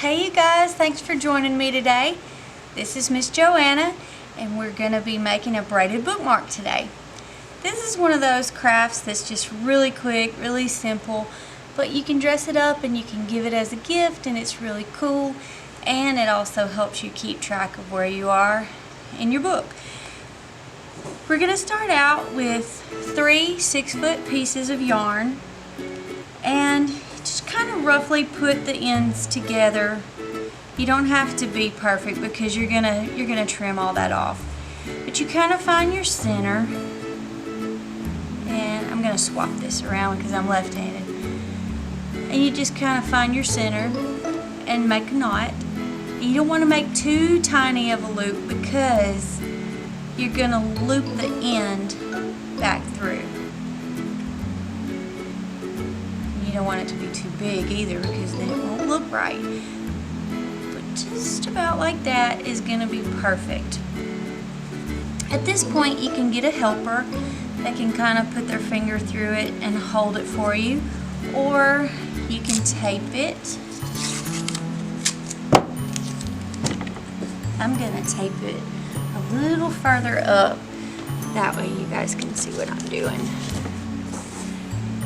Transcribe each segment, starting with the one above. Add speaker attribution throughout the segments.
Speaker 1: Hey you guys, thanks for joining me today. This is Miss Joanna and we're going to be making a braided bookmark today. This is one of those crafts that's just really quick, really simple, but you can dress it up and you can give it as a gift and it's really cool, and it also helps you keep track of where you are in your book. We're going to start out with 3 6-foot pieces of yarn and just kind of roughly put the ends together. You don't have to be perfect because you're gonna trim all that off. But you kind of find your center, and I'm gonna swap this around because I'm left-handed. And you just kind of find your center and make a knot. You don't want to make too tiny of a loop because you're gonna loop the end back through. You don't want it to be too big either because then it won't look right. But just about like that is going to be perfect. At this point you can get a helper that can kind of put their finger through it and hold it for you, or you can tape it. I'm going to tape it a little further up, that way you guys can see what I'm doing.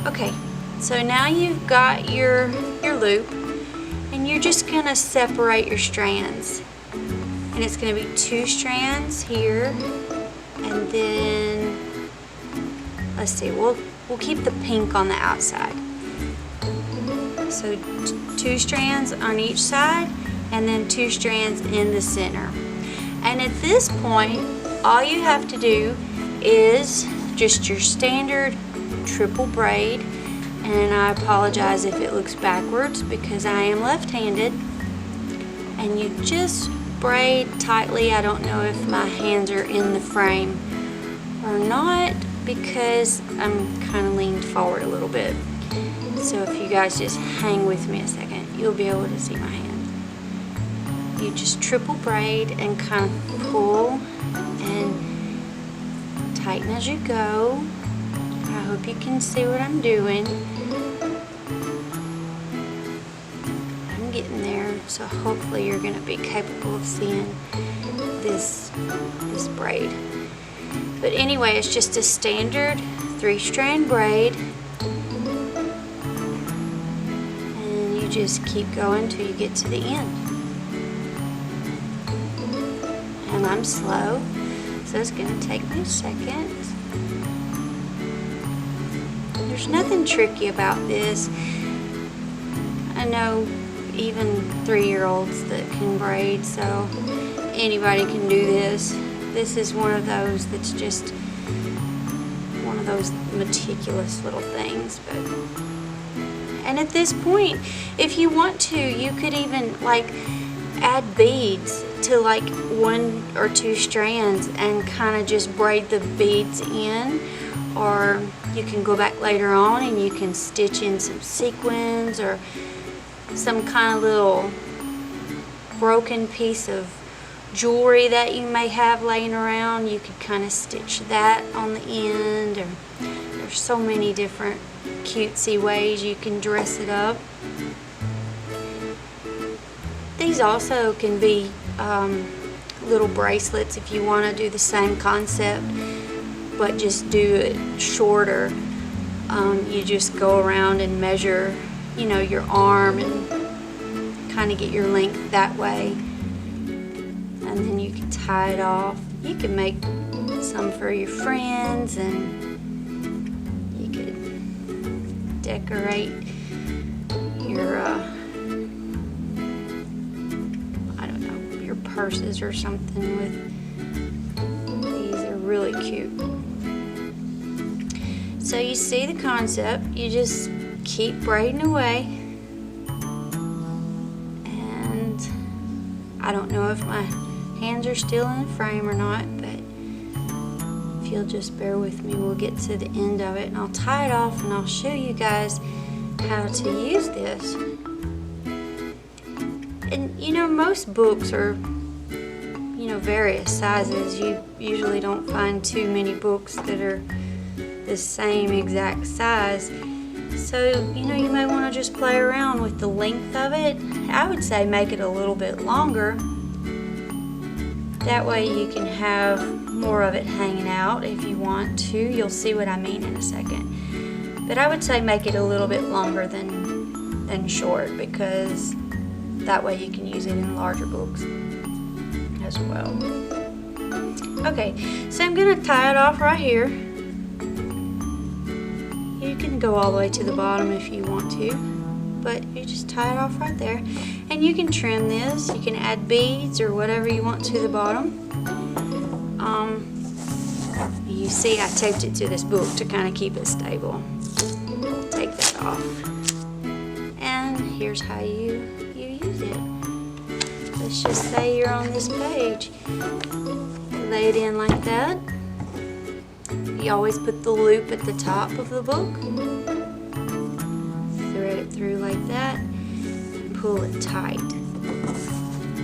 Speaker 1: Okay. So now you've got your loop, and you're just going to separate your strands. And it's going to be 2 strands here, and then, let's see, we'll keep the pink on the outside. So 2 strands on each side, and then 2 strands in the center. And at this point, all you have to do is just your standard triple braid. And I apologize if it looks backwards because I am left-handed. And you just braid tightly. I don't know if my hands are in the frame or not because I'm kind of leaned forward a little bit. So if you guys just hang with me a second, you'll be able to see my hands. You just triple braid and kind of pull and tighten as you go. I hope you can see what I'm doing. I'm getting there, so hopefully you're going to be capable of seeing this braid. But anyway, it's just a standard 3-strand braid, and you just keep going till you get to the end. And I'm slow, so it's going to take me a second. There's nothing tricky about this. I know even 3-year-olds that can braid, so anybody can do this. This is one of those that's just one of those meticulous little things. And at this point, if you want to, you could even like add beads to like 1 or 2 strands and kind of just braid the beads in. Or you can go back later on and you can stitch in some sequins or some kind of little broken piece of jewelry that you may have laying around. You could kind of stitch that on the end. Or there's so many different cutesy ways you can dress it up. These also can be little bracelets if you want to do the same concept, but just do it shorter. You just go around and measure, you know, your arm and kind of get your length that way. And then you can tie it off. You can make some for your friends, and you could decorate your, I don't know, your purses or something with. These are really cute. So you see the concept, you just keep braiding away, and I don't know if my hands are still in the frame or not, but if you'll just bear with me, we'll get to the end of it and I'll tie it off and I'll show you guys how to use this. And you know, most books are, you know, various sizes. You usually don't find too many books that are the same exact size. So, you know, you may want to just play around with the length of it. I would say make it a little bit longer. That way you can have more of it hanging out if you want to. You'll see what I mean in a second. But I would say make it a little bit longer than short, because that way you can use it in larger books as well. Okay, so I'm going to tie it off right here. You can go all the way to the bottom if you want to, but you just tie it off right there. And you can trim this. You can add beads or whatever you want to the bottom. You see I taped it to this book to kind of keep it stable. Take that off. And here's how you use it. Let's just say you're on this page. Lay it in like that. You always put the loop at the top of the book. Thread it through like that and pull it tight.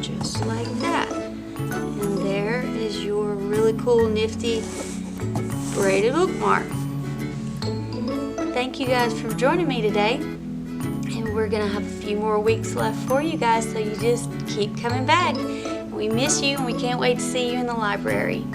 Speaker 1: Just like that. And there is your really cool, nifty braided bookmark. Thank you guys for joining me today. And we're gonna have a few more weeks left for you guys, so you just keep coming back. We miss you and we can't wait to see you in the library.